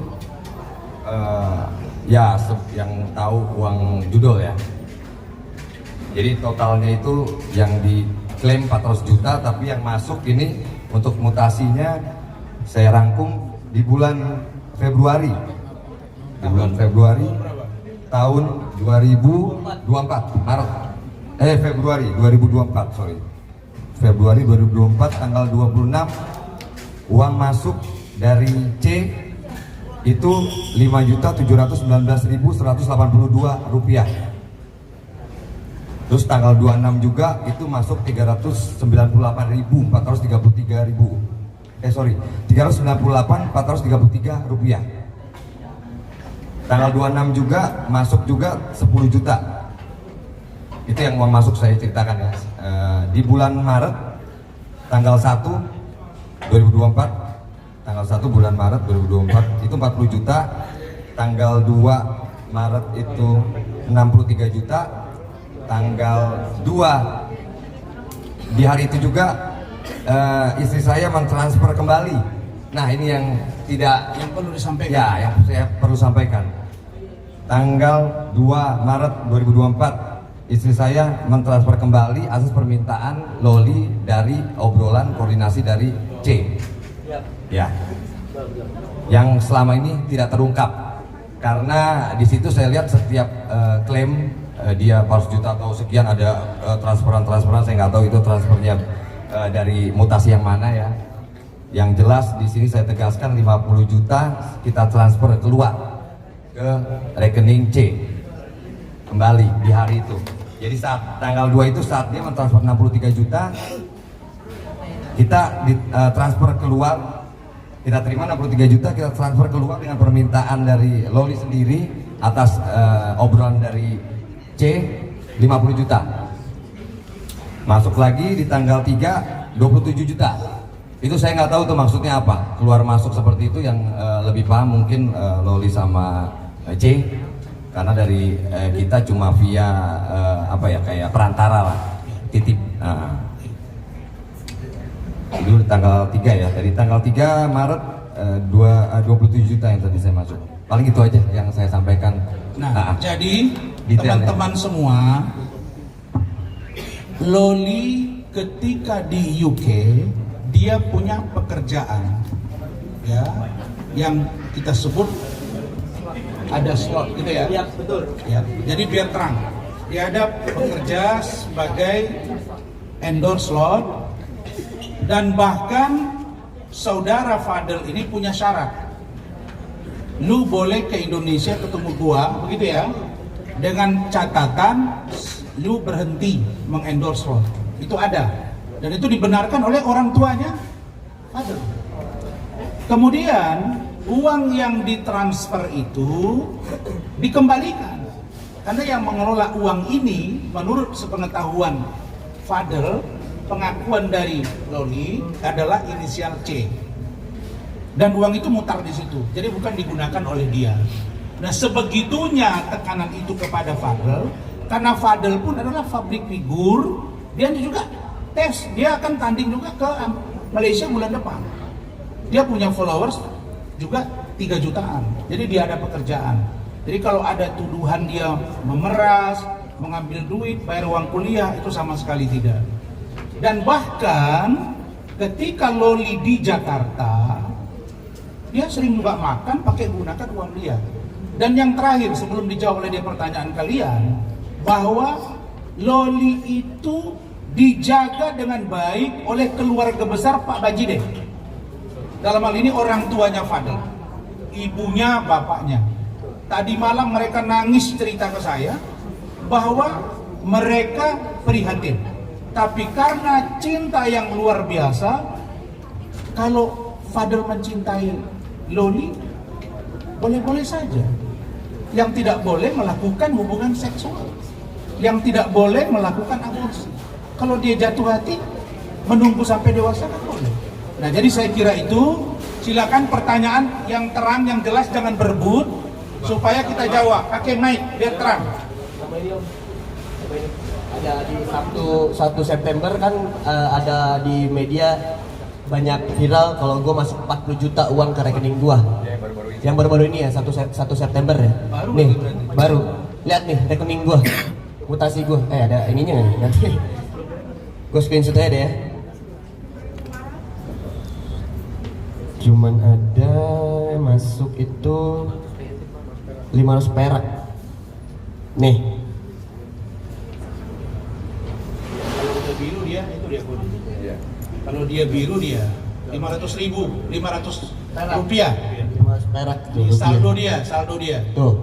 yang tahu uang judul ya. Jadi totalnya itu yang diklaim 400 juta, tapi yang masuk ini untuk mutasinya saya rangkum di bulan Februari. Di bulan Februari tahun 2024, Februari 2024, sorry. Februari 2024 tanggal 26 uang masuk dari C itu 5.719.182 rupiah. Terus tanggal 26 juga itu masuk 398.433 rupiah. Tanggal 26 juga masuk juga 10 juta. Itu yang uang masuk saya ceritakan ya. Di bulan Maret tanggal 1 2024, tanggal 1 bulan Maret 2024 itu 40 juta. Tanggal 2 Maret itu 63 juta. Tanggal 2 di hari itu juga istri saya mentransfer kembali. Nah ini yang perlu disampaikan. Ya, yang saya perlu sampaikan. Tanggal 2 Maret 2024 istri saya mentransfer kembali atas permintaan Loli dari obrolan koordinasi dari C. ya, yang selama ini tidak terungkap. Karena di situ saya lihat setiap klaim dia 400 juta atau sekian ada transferan, saya nggak tahu itu transfernya dari mutasi yang mana ya. Yang jelas di sini saya tegaskan 50 juta kita transfer keluar ke rekening C kembali di hari itu. Jadi saat tanggal 2 itu saat dia mentransfer 63 juta, kita transfer keluar, kita terima 63 juta, kita transfer keluar dengan permintaan dari Loli sendiri atas obrolan dari C 50 juta. Masuk lagi di tanggal 3 27 juta. Itu saya nggak tahu tuh maksudnya apa, keluar masuk seperti itu. Yang lebih paham mungkin Loli sama C, karena dari kita cuma via apa ya, kayak perantara lah, titip. Dulu tanggal 3 ya, dari tanggal 3 Maret 27 juta yang tadi saya masuk. Paling itu aja yang saya sampaikan. Nah, jadi teman-teman semua, Loli ketika di UK dia punya pekerjaan ya yang kita sebut ada slot gitu ya. Iya, betul. Ya, jadi biar terang. Dia ada bekerja sebagai endorse slot, dan bahkan saudara Fadel ini punya syarat. Lu boleh ke Indonesia ketemu gua, begitu ya, dengan catatan lu berhenti mengendorse slot. Itu ada. Dan itu dibenarkan oleh orang tuanya Fadel. Kemudian uang yang ditransfer itu dikembalikan, karena yang mengelola uang ini menurut sepengetahuan Fadel, pengakuan dari Loli adalah inisial C, dan uang itu mutar di situ, jadi bukan digunakan oleh dia. Nah, sebegitunya tekanan itu kepada Fadel, karena Fadel pun adalah public figure, dia juga tes, dia akan tanding juga ke Malaysia bulan depan. Dia punya followers juga 3 jutaan. Jadi dia ada pekerjaan. Jadi kalau ada tuduhan dia memeras, mengambil duit, bayar uang kuliah, itu sama sekali tidak. Dan bahkan ketika Loli di Jakarta, dia sering juga makan pakai gunakan uang dia. Dan yang terakhir sebelum dijawab oleh dia pertanyaan kalian, bahwa Loli itu dijaga dengan baik oleh keluarga besar Pak Bajide. Dalam hal ini orang tuanya Fadel, ibunya, bapaknya. Tadi malam mereka nangis cerita ke saya bahwa mereka prihatin. Tapi karena cinta yang luar biasa, kalau Fadel mencintai Loli, boleh-boleh saja. Yang tidak boleh melakukan hubungan seksual, yang tidak boleh melakukan aborsi. Kalau dia jatuh hati, menunggu sampai dewasa kan boleh. Nah, jadi saya kira itu, silakan pertanyaan yang terang, yang jelas, jangan berebut, supaya kita jawab. Pakai mic biar terang. Ada di 1 September kan ada di media banyak viral kalau gue masuk 40 juta uang ke rekening gue. Yang baru-baru ini ya, 1 September ya. Nih, baru. Lihat nih rekening gue, mutasi gue. Ada ininya nih nanti. Gue screenshot aja deh ya. Cuman ada masuk itu 500 perak. Nih. Kalau udah biru dia, itu dia kuning. Kalau dia biru dia 500.000, 500 rupiah. 500 perak tuh. Saldo dia. Tuh.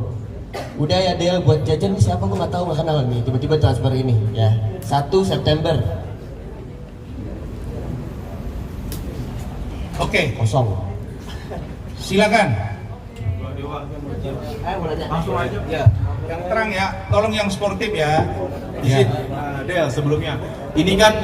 Udah ya Del, buat jajan siapa gue nggak tahu, nggak kenal nih. Tiba-tiba transfer ini ya. 1 September. Oke, Kosong. silakan. Langsung aja. Ya, yang terang ya, tolong yang sportif ya. Ya. Del, sebelumnya ini kan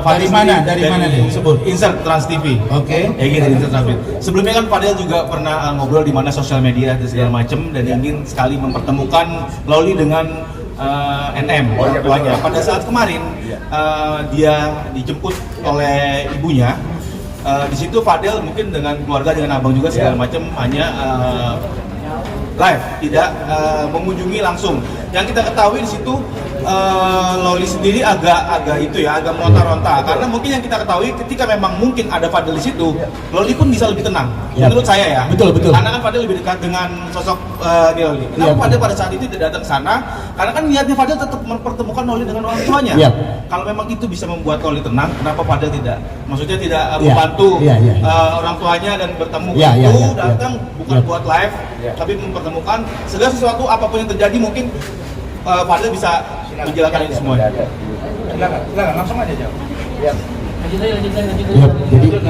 Dari mana Del? Sebut. Insert Trans TV. Oke. Ya gitu, Insert Trans TV. Sebelumnya kan Fadel juga pernah ngobrol di mana sosial media dan segala macam, dan ingin sekali mempertemukan Loli dengan NM orang tuanya. Pada saat kemarin dia dijemput oleh ibunya. Di situ Fadel mungkin dengan keluarga, dengan abang juga segala macam, hanya live, tidak mengunjungi langsung. Yang kita ketahui di situ Loli sendiri agak itu ya, agak meronta-ronta karena mungkin yang kita ketahui ketika memang mungkin ada Fadel di situ, Loli pun bisa lebih tenang. Menurut saya ya. Betul. Karena kan Fadel lebih dekat dengan sosok Loli. Kenapa Fadel pada saat itu tidak datang ke sana? Karena kan niatnya Fadel tetap mempertemukan Loli dengan orang tuanya. Kalau memang itu bisa membuat Loli tenang, kenapa Fadel tidak? Maksudnya tidak membantu orang tuanya dan bertemu datang bukan buat live, tapi mempertemukan segala sesuatu apapun yang terjadi mungkin Fadel bisa menjelaskan ini semua. Silakan langsung aja jawab.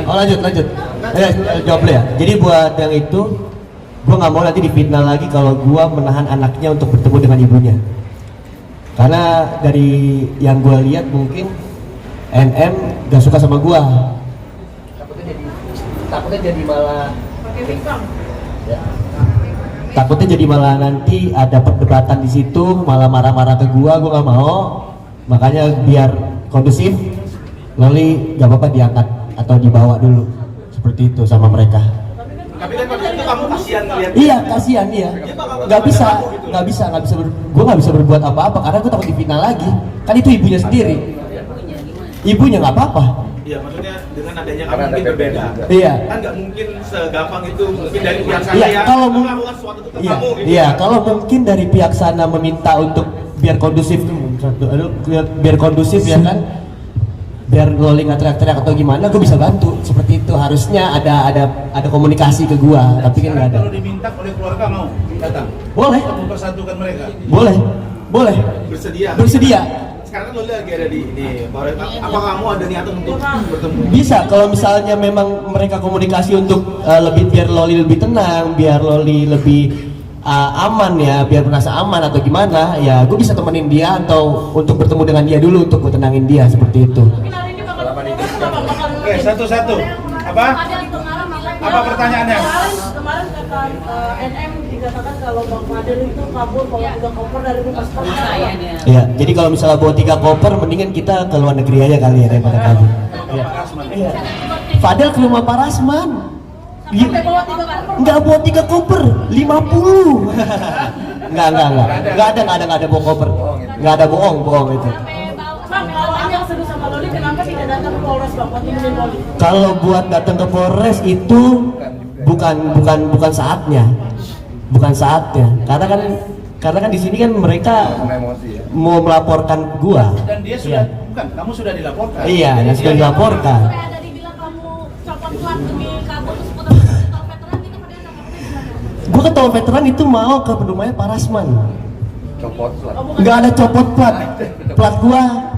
Lanjut. Jawab dulu ya. Jadi buat yang itu, gue nggak mau nanti difitnah lagi kalau gue menahan anaknya untuk bertemu dengan ibunya. Karena dari yang gue lihat mungkin NM gak suka sama gue. Takutnya jadi malah. Takutnya jadi malah nanti ada perdebatan di situ, malah marah-marah ke gua nggak mau. Makanya biar kondusif, Loli nggak apa-apa diangkat atau dibawa dulu seperti itu sama mereka. Tapi kan pada itu kamu kasihan ngeliat. Iya, kasihan iya. Nggak bisa. Gua nggak bisa berbuat apa-apa karena gua takut difitnah lagi. Kan itu ibunya sendiri. Ibunya nggak apa-apa. Iya, maksudnya dengan adanya kamu mungkin berbeda. Iya. Kan nggak mungkin segampang itu mungkin dari pihak sana ya. Kalau melakukan sesuatu itu ke kamu. Gitu. Iya, kalau mungkin dari pihak sana meminta untuk biar kondusif ya kan, biar Loli nggak teriak-teriak atau gimana, gue bisa bantu seperti itu. Harusnya ada komunikasi ke gua, tapi kan nggak ada. Kalau diminta oleh keluarga mau datang? Boleh. Mempersatukan mereka? Boleh. Bersedia. Sekarang kan Loli lagi ada di apa kamu ada niatan untuk bertemu? Bisa, kalau misalnya memang mereka komunikasi untuk biar Loli lebih tenang, biar Loli lebih aman ya, biar merasa aman atau gimana, ya gue bisa temenin dia atau untuk bertemu dengan dia dulu untuk gue tenangin dia seperti itu. Oke, satu-satu. Apa pertanyaannya? Kemarin kata NM dikatakan kalau Bang Fadel itu kabur bawa 3 koper dari rumah sekolah. Iya, jadi kalau misalnya bawa 3 koper, mendingan kita ke luar negeri aja kali ya daripada kabur. Iya. Fadel ke rumah Pak Rasman. Nggak bawa 3 koper, 50. Nggak ada bawa koper. Nggak ada bohong itu. Bang, kalau yang seru sama Loli, kenapa tidak datang ke Polres Bang? Loli. Kalau buat datang ke Polres itu bukan saatnya. Karena kan di sini kan mereka mau melaporkan gua. Dan dia sudah bukan, kamu sudah dilaporkan. Iya, dan sudah dilaporkan. Ada dibilang kamu copot plat demi kabur terus putar veteran itu pada Gua ke tol veteran itu mau ke rumahnya Pak Rasman. Copot plat. Nggak ada copot plat. Plat gua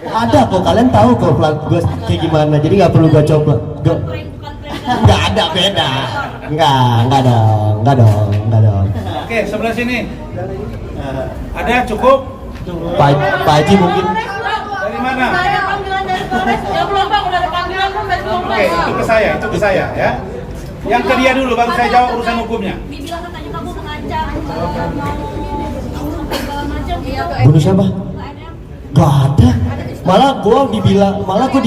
ada kok, kalian tahu kok plat gua kayak gimana. Jadi nggak perlu gua copot. Nggak ada beda. Nggak dong. Oke, sebelah sini. Ada cukup? Pak Haji mungkin. Dari mana? Saya panggilan dari Polres. Ya belum Bang, udah ada panggilan belum dari Polres. Oke, itu ke saya ya. Yang ke dia dulu baru saya jawab urusan hukumnya. Dibilang katanya kamu mengancam segala macam gitu. Bunuh siapa? Gak ada. Malah gue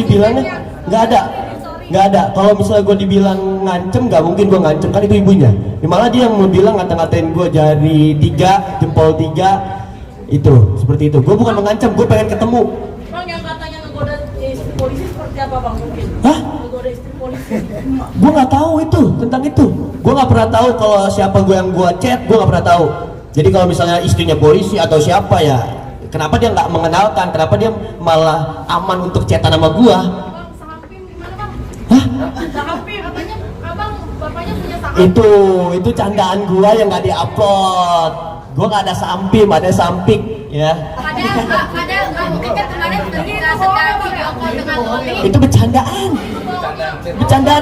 dibilangnya nggak ada. Kalau misalnya gue dibilang ngancem, nggak mungkin gue ngancem, kan itu ibunya. Malah dia yang bilang ngata-ngatain gue jari 3, jempol 3, itu seperti itu. Gue bukan mengancam, gue pengen ketemu. Bang, yang katanya ngegoda istri polisi seperti apa Bang mungkin? Hah? Ngegoda istri polisi. Gue nggak tahu itu tentang itu. Gue nggak pernah tahu kalau siapa gue yang gue chat, gue nggak pernah tahu. Jadi kalau misalnya istrinya polisi atau siapa ya, kenapa dia nggak mengenalkan? Kenapa dia malah aman untuk chatan sama gue? Bang, Sahampim gimana Bang? Hah? Sahampim, katanya abang bapaknya punya Sahampim. Itu candaan gua yang nggak diupload. Gua nggak ada sampim, ada sampik ya. Padahal mungkin kan kemarin ketika sedang video call dengan Loli. Itu bercandaan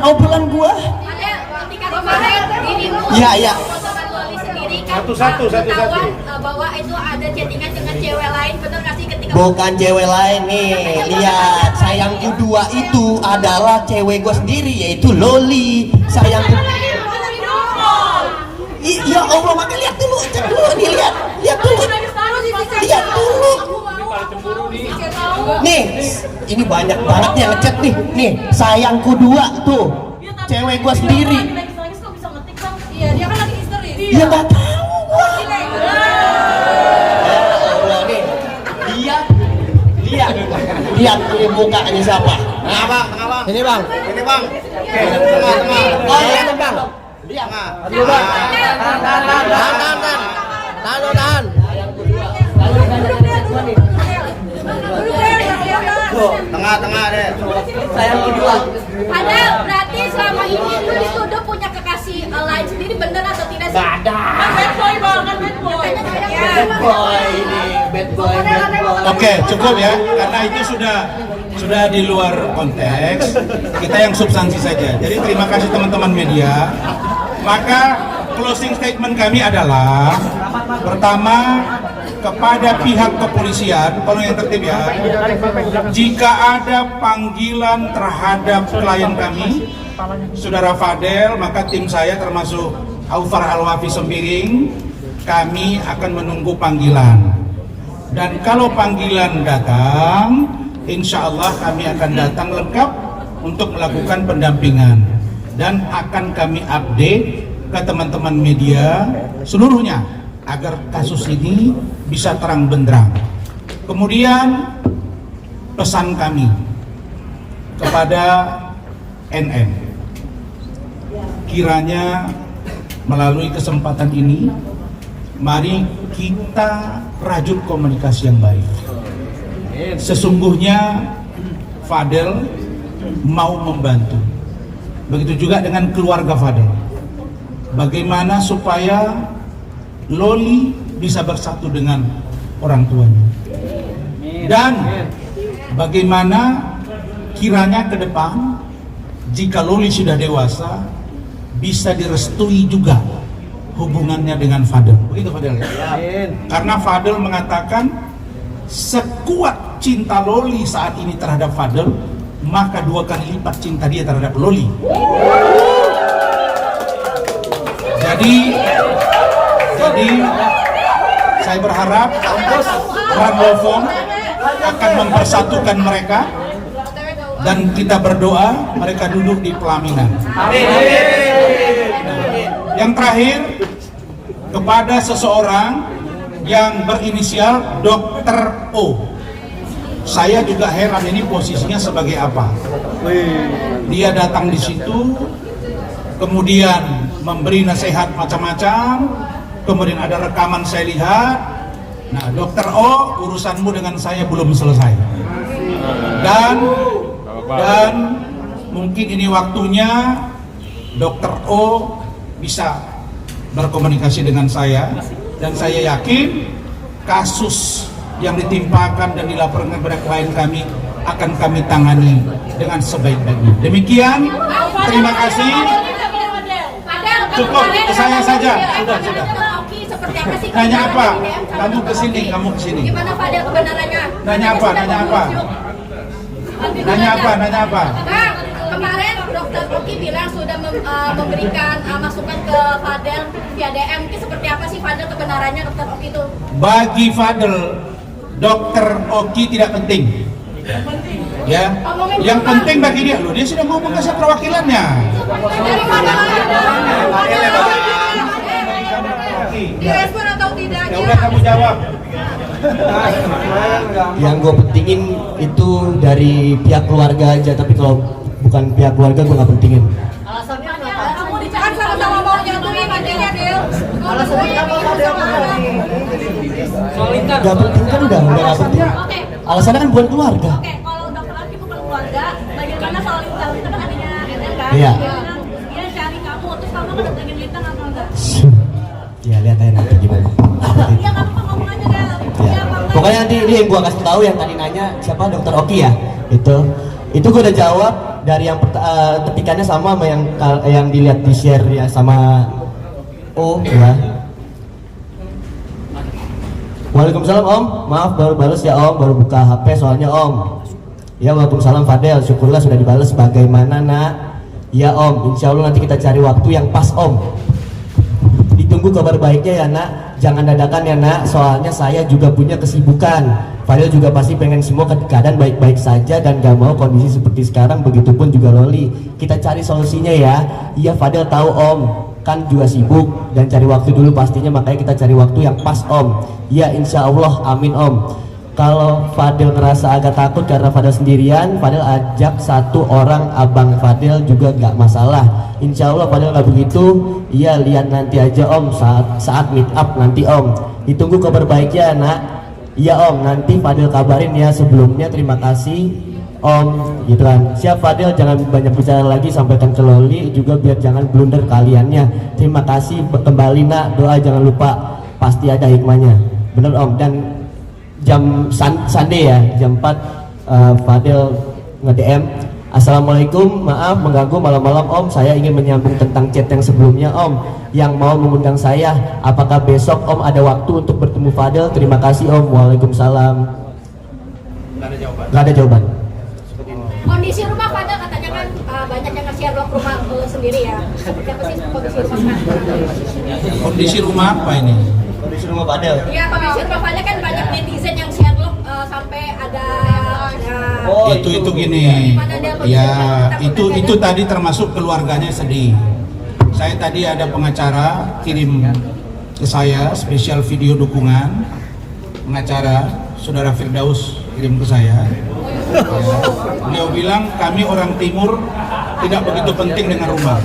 obrolan gua. Ada ketika kemarin ini Iya. potongan Loli sendiri kan Satu-satu. ketahuan bahwa itu ada chattingan dengan cewek lain, bener nggak sih ketika Bukan cewek lain nih, lihat sayangku 2 itu adalah cewek gua sendiri, yaitu Loli. Sayangku. Ya Allah, makanya lihat dulu, cek dulu nih, lihat dulu. Nih, ini banyak banget yang ngechat nih. Nih, sayangku 2 tuh. Cewek gua sendiri. Iya, dia kan lagi histeris. Ya nggak tahu gua. Ya Allah nih. Lihat ini mukanya siapa? Kenapa? Ini bang. Ini bang. Tengah. Oh iya bang. Lihat. Aduh bang. Tahan. Tengah deh. Saya kedua. Padahal berarti selama ini itu dituduh punya kekasih lain sendiri, bener atau tidak sih? Gak ada. Bad boy banget, bad boy. Bad boy. Oke, cukup ya, karena itu sudah di luar konteks. Kita yang substansi saja. Jadi terima kasih teman-teman media. Maka closing statement kami adalah pertama, kepada pihak kepolisian, tolong yang tertib ya. Jika ada panggilan terhadap klien kami, Saudara Fadel, maka tim saya termasuk Aufar Alwafi Sembiring, kami akan menunggu panggilan. Dan kalau panggilan datang, insya Allah kami akan datang lengkap untuk melakukan pendampingan. Dan akan kami update ke teman-teman media seluruhnya, agar kasus ini bisa terang benderang. Kemudian pesan kami kepada NM, kiranya melalui kesempatan ini, mari kita rajut komunikasi yang baik. Sesungguhnya Fadel mau membantu. Begitu juga dengan keluarga Fadel. Bagaimana supaya Loli bisa bersatu dengan orang tuanya, dan bagaimana kiranya ke depan jika Loli sudah dewasa bisa direstui juga hubungannya dengan Fadel. Begitu Fadel ya? Karena Fadel mengatakan sekuat cinta Loli saat ini terhadap Fadel, maka 2 kali lipat cinta dia terhadap Loli. Jadi saya berharap Ranlovong akan mempersatukan mereka, dan kita berdoa mereka duduk di pelaminan. Yang terakhir, kepada seseorang yang berinisial Dr. O, saya juga heran ini posisinya sebagai apa. Dia datang di situ, kemudian memberi nasihat macam-macam, kemudian ada rekaman saya lihat. Nah, Dr. O, urusanmu dengan saya belum selesai. Dan mungkin ini waktunya Dr. O bisa berkomunikasi dengan saya, dan saya yakin kasus yang ditimpakan dan dilaporkan kepada klien kami akan kami tangani dengan sebaik-baiknya. Demikian, terima kasih. Cukup, saya saja. Sudah. Nanya apa? Kamu kesini. Gimana Fadel kebenarannya? Nanya apa? Bang, kemarin Dokter Oki bilang sudah memberikan masukan ke Fadel via DM. Ini seperti apa sih Fadel kebenarannya Dokter Oki itu? Bagi Fadel, Dokter Oki tidak penting. Ya, yang penting bagi dia, dia sudah ngomong ke saya perwakilannya. Direspon atau tidak? Ya udah kamu jawab. Yang gue pentingin itu dari pihak keluarga aja, tapi kalau bukan pihak keluarga gue nggak pentingin. Alasannya kamu dicari sama-sama mau nyatuin adanya Del. Alasannya kamu sama Gak penting kan, udah nggak penting. Alasannya kan bukan keluarga. Oke, kalau Dokter Oki bukan keluarga, bagaimana soal Lintang? Itu kan adanya NM kan? Iya. Dia cari kamu, terus kamu kedatengin Lintang apa enggak? Ya lihat aja nanti gimana. Iya, kamu ngomong aja Del. Ya. Pokoknya nanti ini yang gua kasih tahu, yang tadi nanya siapa Dokter Oki ya, itu gua udah jawab dari yang ketikannya sama yang dilihat di share ya sama O ya. Waalaikumsalam Om, maaf baru balas ya Om, baru buka HP soalnya Om. Ya waalaikumsalam Fadel, syukurlah sudah dibalas. Bagaimana nak? Ya Om, insya Allah nanti kita cari waktu yang pas Om. Ditunggu kabar baiknya ya nak, jangan dadakan ya nak, soalnya saya juga punya kesibukan. Fadel juga pasti pengen semua keadaan baik-baik saja dan gak mau kondisi seperti sekarang, begitupun juga Loli. Kita cari solusinya ya. Iya Fadel tahu Om, kan juga sibuk dan cari waktu dulu pastinya, makanya kita cari waktu yang pas Om. Ya insya Allah, amin Om. Kalau Fadel ngerasa agak takut karena Fadel sendirian, Fadel ajak satu orang abang Fadel juga nggak masalah. Insya Allah Fadel nggak begitu. Iya, lihat nanti aja Om saat meet up nanti Om. Ditunggu kabar baiknya nak. Iya Om, nanti Fadel kabarin ya. Sebelumnya terima kasih Om, gitu kan. Siap Fadel, jangan banyak bicara lagi, sampaikan ke Loli juga biar jangan blunder kaliannya. Terima kasih kembali nak, doa jangan lupa, pasti ada hikmahnya. Bener Om. Dan jam Sunday ya, jam 4 Fadel nge-DM, Assalamualaikum, maaf mengganggu malam-malam Om, saya ingin menyambung tentang chat yang sebelumnya Om, yang mau mengundang saya, apakah besok Om ada waktu untuk bertemu Fadel? Terima kasih Om. Waalaikumsalam. Gak ada jawaban. Kondisi rumah Fadel katanya kan banyak yang nge-share vlog rumah sendiri ya. Seperti apa sih kondisi rumah? Kondisi rumah apa ini? Kondisi rumah Fadel. Iya, kondisi rumah Fadel kan banyak netizen yang share vlog sampai ada itu gini. Ya, itu tadi termasuk keluarganya sedih. Saya tadi ada pengacara kirim ke saya spesial video dukungan. Pengacara Saudara Firdaus kirim ke saya. Ya, beliau bilang kami orang timur tidak begitu penting dengan rumah.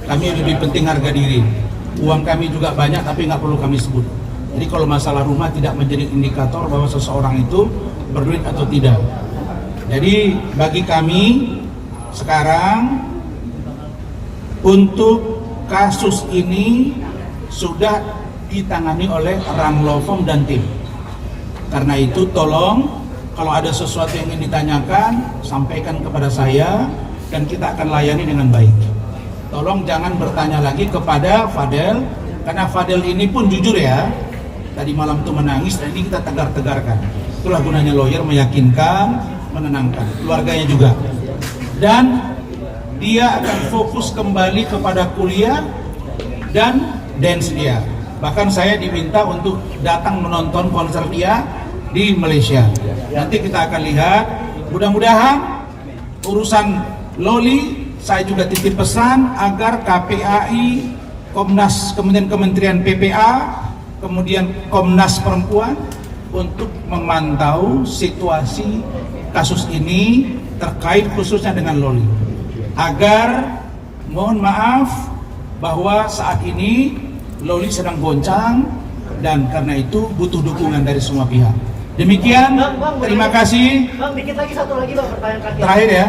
Kami lebih penting harga diri. Uang kami juga banyak tapi nggak perlu kami sebut. Jadi kalau masalah rumah tidak menjadi indikator bahwa seseorang itu berduit atau tidak. Jadi bagi kami sekarang untuk kasus ini sudah ditangani oleh Ranglovong dan tim. Karena itu tolong kalau ada sesuatu yang ingin ditanyakan sampaikan kepada saya dan kita akan layani dengan baik. Tolong jangan bertanya lagi kepada Fadel, karena Fadel ini pun jujur ya, tadi malam itu menangis dan ini kita tegar-tegarkan. Itulah gunanya lawyer, meyakinkan, menenangkan keluarganya juga. Dan dia akan fokus kembali kepada kuliah dan dance dia. Bahkan saya diminta untuk datang menonton konser dia di Malaysia. Nanti kita akan lihat, mudah-mudahan urusan Loli saya juga titip pesan agar KPAI, Komnas, kemudian Kementerian PPA, kemudian Komnas Perempuan untuk memantau situasi kasus ini terkait khususnya dengan Loli. Agar mohon maaf bahwa saat ini Loli sedang goncang dan karena itu butuh dukungan dari semua pihak. Demikian, terima kasih. Bang, dikit lagi satu lagi Bang, pertanyaan terakhir ya.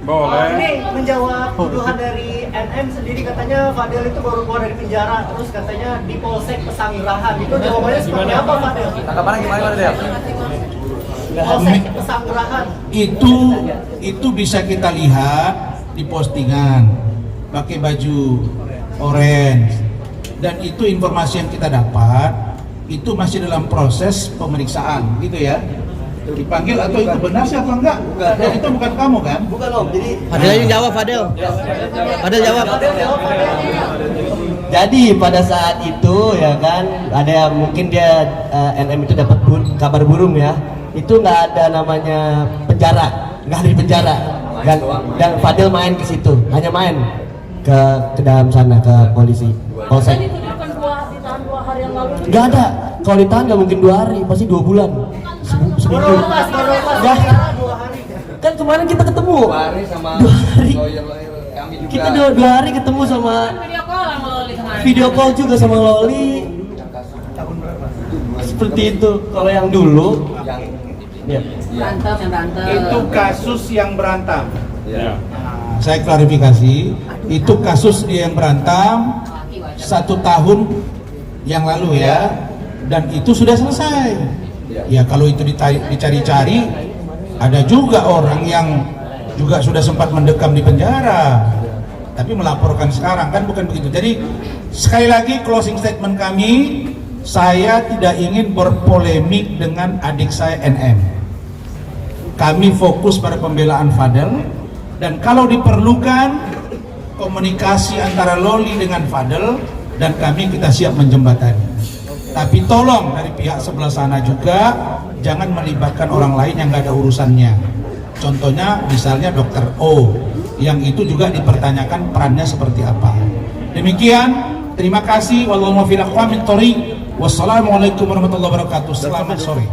Boleh. Ini menjawab tuduhan dari NM sendiri, katanya Fadel itu baru keluar dari penjara, terus katanya di Polsek Pesanggerahan. Itu jawabannya seperti apa Fadel? Tanggapannya gimana Fadel? Polsek Pesanggerahan. Itu bisa kita lihat di postingan, pakai baju orange, dan itu informasi yang kita dapat. Itu masih dalam proses pemeriksaan, gitu ya. Dipanggil atau itu benar sih apa enggak? Dan itu bukan kamu kan? Bukan Om, jadi Fadel yang jawab, Fadel. Fadel jawab. Jadi pada saat itu ya kan, ada mungkin dia NM itu dapat kabar burung ya. Itu nggak ada namanya penjara, nggak ada di penjara. Dan Fadel main ke situ, hanya main ke dalam sana ke polisi. Polsek. Gak ada, kalau ditahan gak mungkin 2 hari, pasti 2 bulan. Seminggu. Gak. Kan kemarin kita ketemu 2 hari sama 2 hari. Kita 2 hari ketemu sama video call juga sama Loli. Seperti itu. Kalau yang dulu ya. Itu kasus yang berantam. Saya klarifikasi, itu kasus dia yang berantam 1 tahun yang lalu ya, dan itu sudah selesai. Ya kalau itu dicari-cari, ada juga orang yang juga sudah sempat mendekam di penjara, tapi melaporkan sekarang, kan bukan begitu. Jadi sekali lagi closing statement kami, saya tidak ingin berpolemik dengan adik saya NM. Kami fokus pada pembelaan Fadel, dan kalau diperlukan komunikasi antara Loli dengan Fadel dan kami, kita siap menjembatani. Tapi tolong dari pihak sebelah sana juga jangan melibatkan orang lain yang nggak ada urusannya. Contohnya misalnya Dr. O, yang itu juga dipertanyakan perannya seperti apa. Demikian, terima kasih. Wassalamualaikum warahmatullahi wabarakatuh. Selamat sore.